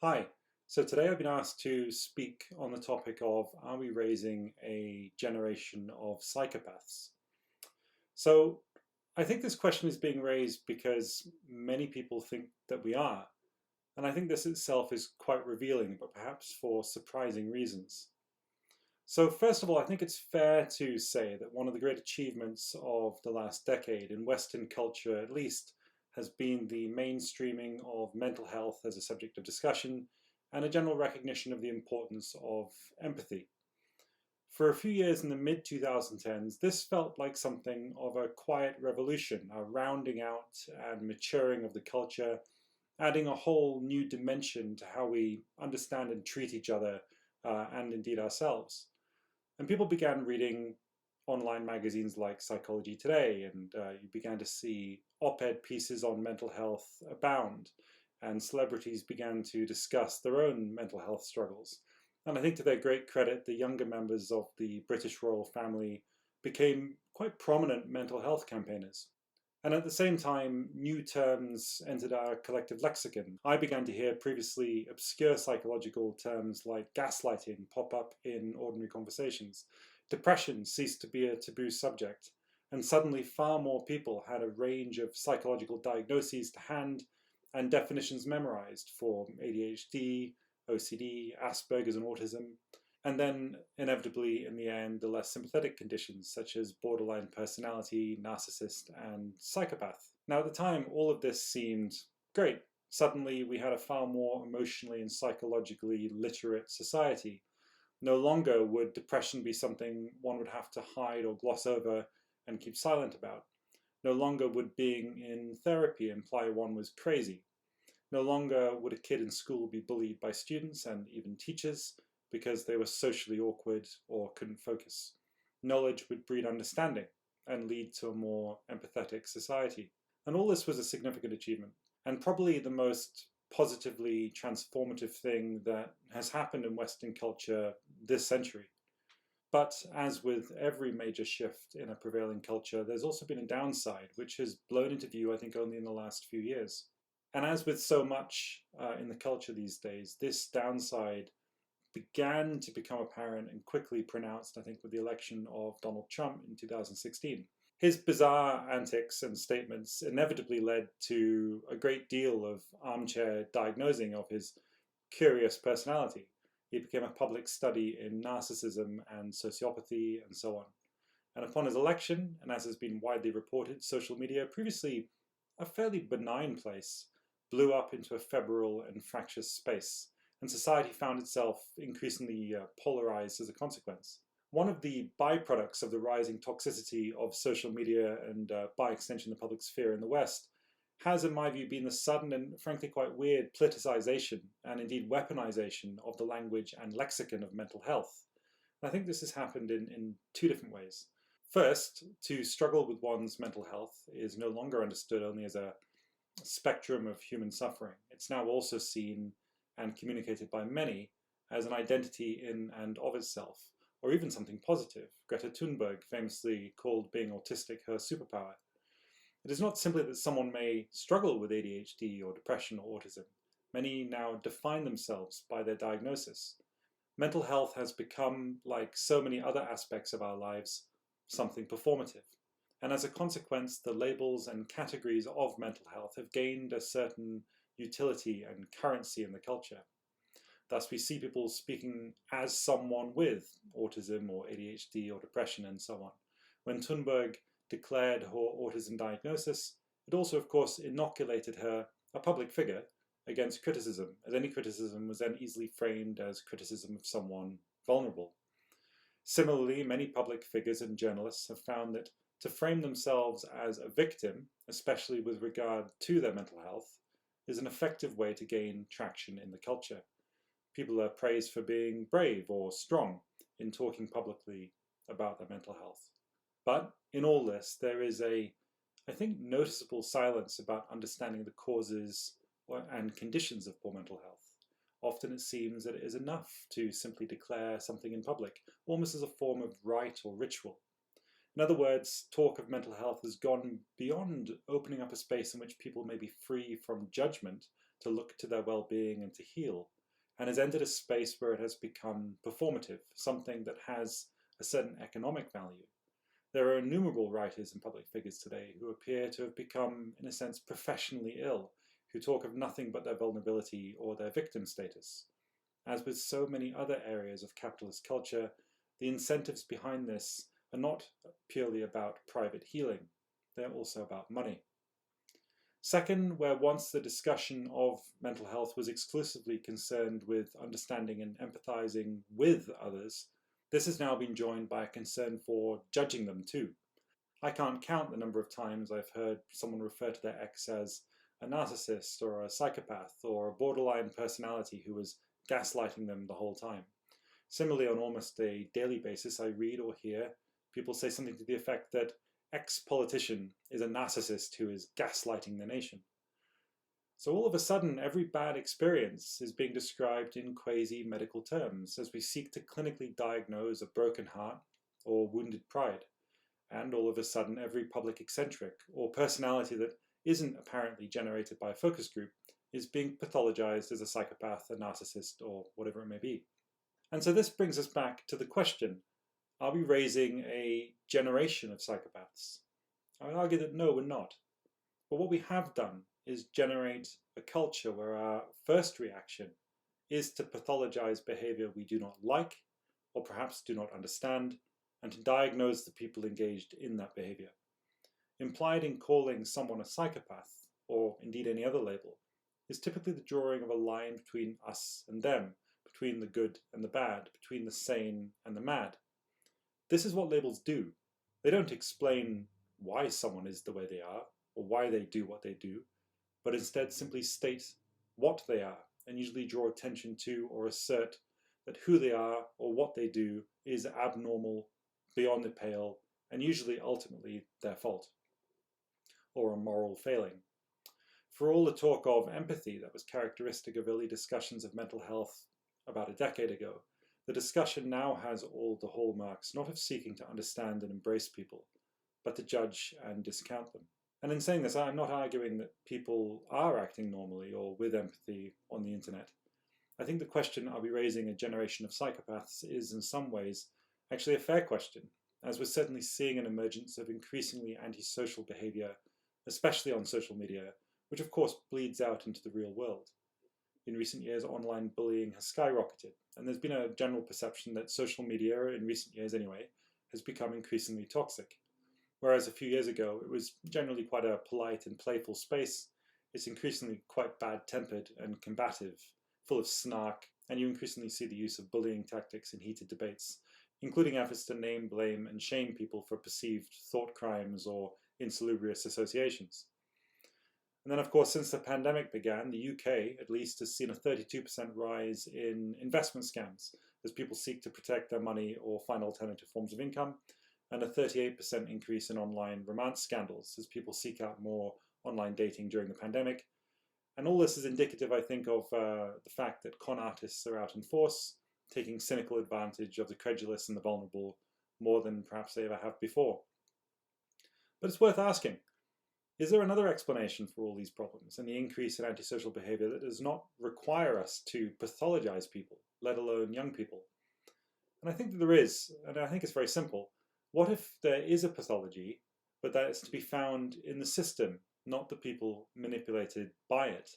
Hi. So today I've been asked to speak on the topic of, are we raising a generation of psychopaths? So I think this question is being raised because many people think that we are. And I think this itself is quite revealing, but perhaps for surprising reasons. So first of all, I think it's fair to say that one of the great achievements of the last decade, in Western culture at least, has been the mainstreaming of mental health as a subject of discussion and a general recognition of the importance of empathy. For a few years in the mid-2010s, this felt like something of a quiet revolution, a rounding out and maturing of the culture, adding a whole new dimension to how we understand and treat each other and indeed ourselves. And people began reading online magazines like Psychology Today, and you began to see op-ed pieces on mental health abound, and celebrities began to discuss their own mental health struggles. And I think to their great credit, the younger members of the British royal family became quite prominent mental health campaigners. And at the same time, new terms entered our collective lexicon. I began to hear previously obscure psychological terms like gaslighting pop up in ordinary conversations. Depression ceased to be a taboo subject. And suddenly far more people had a range of psychological diagnoses to hand and definitions memorized for ADHD, OCD, Asperger's and autism. And then, inevitably, in the end, the less sympathetic conditions such as borderline personality, narcissist, and psychopath. Now, at the time, all of this seemed great. Suddenly, we had a far more emotionally and psychologically literate society. No longer would depression be something one would have to hide or gloss over and keep silent about. No longer would being in therapy imply one was crazy. No longer would a kid in school be bullied by students and even teachers because they were socially awkward or couldn't focus. Knowledge would breed understanding and lead to a more empathetic society. And all this was a significant achievement, and probably the most positively transformative thing that has happened in Western culture this century. But as with every major shift in a prevailing culture, there's also been a downside, which has blown into view, I think, only in the last few years. And as with so much in the culture these days, this downside began to become apparent and quickly pronounced, I think, with the election of Donald Trump in 2016. His bizarre antics and statements inevitably led to a great deal of armchair diagnosing of his curious personality. He became a public study in narcissism and sociopathy and so on. And upon his election, and as has been widely reported, social media, previously a fairly benign place, blew up into a febrile and fractious space, and society found itself increasingly polarized as a consequence. One of the byproducts of the rising toxicity of social media and, by extension, the public sphere in the West has, in my view, been the sudden and frankly quite weird politicization and indeed weaponization of the language and lexicon of mental health. And I think this has happened in two different ways. First, to struggle with one's mental health is no longer understood only as a spectrum of human suffering. It's now also seen and communicated by many as an identity in and of itself, or even something positive. Greta Thunberg famously called being autistic her superpower. It is not simply that someone may struggle with ADHD or depression or autism. Many now define themselves by their diagnosis. Mental health has become, like so many other aspects of our lives, something performative. And as a consequence, the labels and categories of mental health have gained a certain utility and currency in the culture. Thus, we see people speaking as someone with autism or ADHD or depression and so on. When Thunberg declared her autism diagnosis, it also, of course, inoculated her, a public figure, against criticism, as any criticism was then easily framed as criticism of someone vulnerable. Similarly, many public figures and journalists have found that to frame themselves as a victim, especially with regard to their mental health, is an effective way to gain traction in the culture. People are praised for being brave or strong in talking publicly about their mental health. But in all this, there is a, I think, noticeable silence about understanding the causes and conditions of poor mental health. Often it seems that it is enough to simply declare something in public, almost as a form of rite or ritual. In other words, talk of mental health has gone beyond opening up a space in which people may be free from judgment to look to their well-being and to heal, and has entered a space where it has become performative, something that has a certain economic value. There are innumerable writers and public figures today who appear to have become, in a sense, professionally ill, who talk of nothing but their vulnerability or their victim status. As with so many other areas of capitalist culture, the incentives behind this are not purely about private healing, they're also about money. Second, where once the discussion of mental health was exclusively concerned with understanding and empathizing with others, this has now been joined by a concern for judging them too. I can't count the number of times I've heard someone refer to their ex as a narcissist or a psychopath or a borderline personality who was gaslighting them the whole time. Similarly, on almost a daily basis, I read or hear people say something to the effect that ex-politician is a narcissist who is gaslighting the nation. So all of a sudden, every bad experience is being described in quasi-medical terms as we seek to clinically diagnose a broken heart or wounded pride. And all of a sudden, every public eccentric or personality that isn't apparently generated by a focus group is being pathologized as a psychopath, a narcissist, or whatever it may be. And so this brings us back to the question, are we raising a generation of psychopaths? I would argue that no, we're not. But what we have done is generate a culture where our first reaction is to pathologize behavior we do not like, or perhaps do not understand, and to diagnose the people engaged in that behavior. Implied in calling someone a psychopath, or indeed any other label, is typically the drawing of a line between us and them, between the good and the bad, between the sane and the mad. This is what labels do. They don't explain why someone is the way they are, or why they do what they do, but instead simply state what they are, and usually draw attention to or assert that who they are or what they do is abnormal, beyond the pale, and usually ultimately their fault, or a moral failing. For all the talk of empathy that was characteristic of early discussions of mental health about a decade ago, the discussion now has all the hallmarks not of seeking to understand and embrace people, but to judge and discount them. And in saying this, I'm not arguing that people are acting normally or with empathy on the internet. I think the question, are we raising a generation of psychopaths, is in some ways actually a fair question, as we're certainly seeing an emergence of increasingly antisocial behavior, especially on social media, which of course bleeds out into the real world. In recent years, online bullying has skyrocketed, and there's been a general perception that social media, in recent years anyway, has become increasingly toxic. Whereas a few years ago, it was generally quite a polite and playful space, it's increasingly quite bad-tempered and combative, full of snark, and you increasingly see the use of bullying tactics in heated debates, including efforts to name, blame, and shame people for perceived thought crimes or insalubrious associations. And then, of course, since the pandemic began, the UK, at least, has seen a 32% rise in investment scams as people seek to protect their money or find alternative forms of income, and a 38% increase in online romance scandals as people seek out more online dating during the pandemic. And all this is indicative, I think, of the fact that con artists are out in force, taking cynical advantage of the credulous and the vulnerable more than perhaps they ever have before. But it's worth asking, is there another explanation for all these problems and the increase in antisocial behavior that does not require us to pathologize people, let alone young people? And I think that there is, and I think it's very simple. What if there is a pathology, but that is to be found in the system, not the people manipulated by it?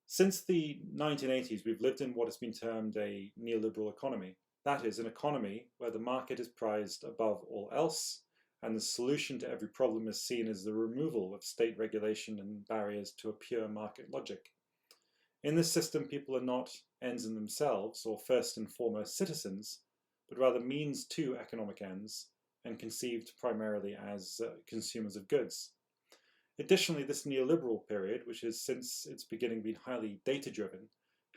Since the 1980s, we've lived in what has been termed a neoliberal economy. That is, an economy where the market is prized above all else, and the solution to every problem is seen as the removal of state regulation and barriers to a pure market logic. In this system, people are not ends in themselves or first and foremost citizens, but rather means to economic ends, and conceived primarily as consumers of goods. Additionally, this neoliberal period, which has since its beginning been highly data-driven,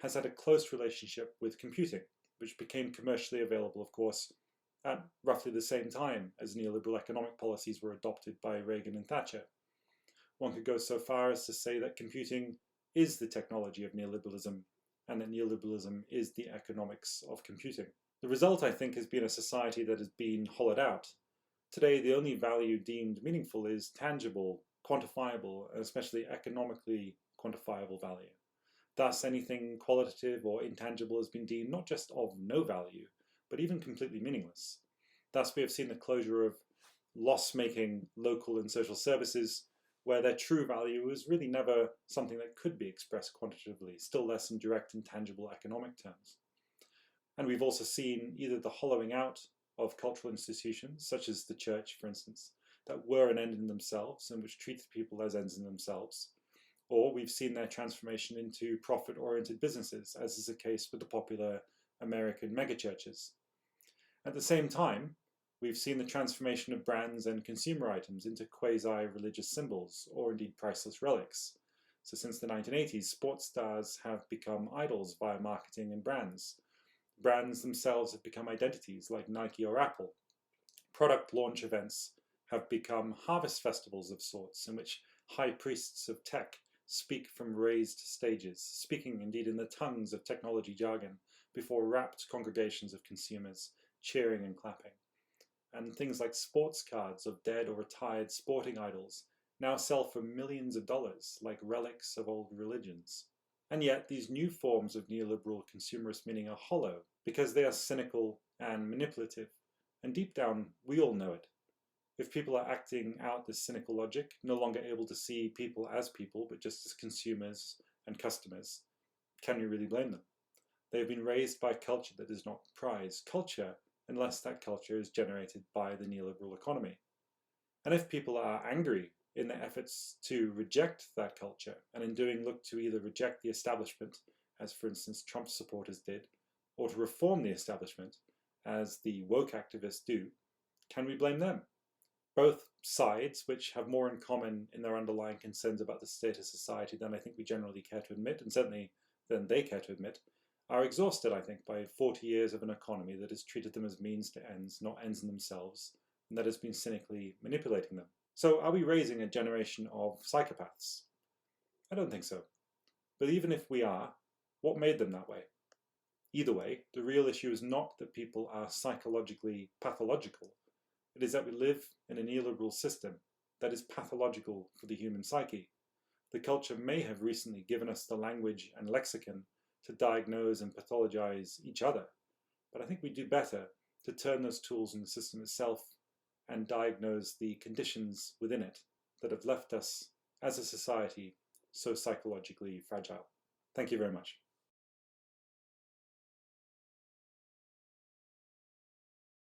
has had a close relationship with computing, which became commercially available, of course, at roughly the same time as neoliberal economic policies were adopted by Reagan and Thatcher. One could go so far as to say that computing is the technology of neoliberalism, and that neoliberalism is the economics of computing. The result, I think, has been a society that has been hollowed out. Today, the only value deemed meaningful is tangible, quantifiable, and especially economically quantifiable value. Thus, anything qualitative or intangible has been deemed not just of no value, but even completely meaningless. Thus, we have seen the closure of loss-making local and social services, where their true value was really never something that could be expressed quantitatively, still less in direct and tangible economic terms. And we've also seen either the hollowing out of cultural institutions, such as the church, for instance, that were an end in themselves and which treated people as ends in themselves, or we've seen their transformation into profit-oriented businesses, as is the case with the popular American megachurches. At the same time, we've seen the transformation of brands and consumer items into quasi-religious symbols, or indeed priceless relics. So since the 1980s, sports stars have become idols via marketing and brands. Brands themselves have become identities like Nike or Apple. Product launch events have become harvest festivals of sorts, in which high priests of tech speak from raised stages, speaking indeed in the tongues of technology jargon before rapt congregations of consumers, cheering and clapping. And things like sports cards of dead or retired sporting idols now sell for millions of dollars, like relics of old religions. And yet, these new forms of neoliberal consumerist meaning are hollow because they are cynical and manipulative. And deep down, we all know it. If people are acting out this cynical logic, no longer able to see people as people, but just as consumers and customers, can you really blame them? They have been raised by a culture that does not prize culture unless that culture is generated by the neoliberal economy. And if people are angry in their efforts to reject that culture, and in doing look to either reject the establishment, as for instance Trump supporters did, or to reform the establishment, as the woke activists do, can we blame them? Both sides, which have more in common in their underlying concerns about the state of society than I think we generally care to admit, and certainly than they care to admit, are exhausted, I think, by 40 years of an economy that has treated them as means to ends, not ends in themselves, and that has been cynically manipulating them. So are we raising a generation of psychopaths? I don't think so. But even if we are, what made them that way? Either way, the real issue is not that people are psychologically pathological. It is that we live in a neoliberal system that is pathological for the human psyche. The culture may have recently given us the language and lexicon to diagnose and pathologize each other, but I think we do better to turn those tools in the system itself and diagnose the conditions within it that have left us as a society so psychologically fragile. Thank you very much.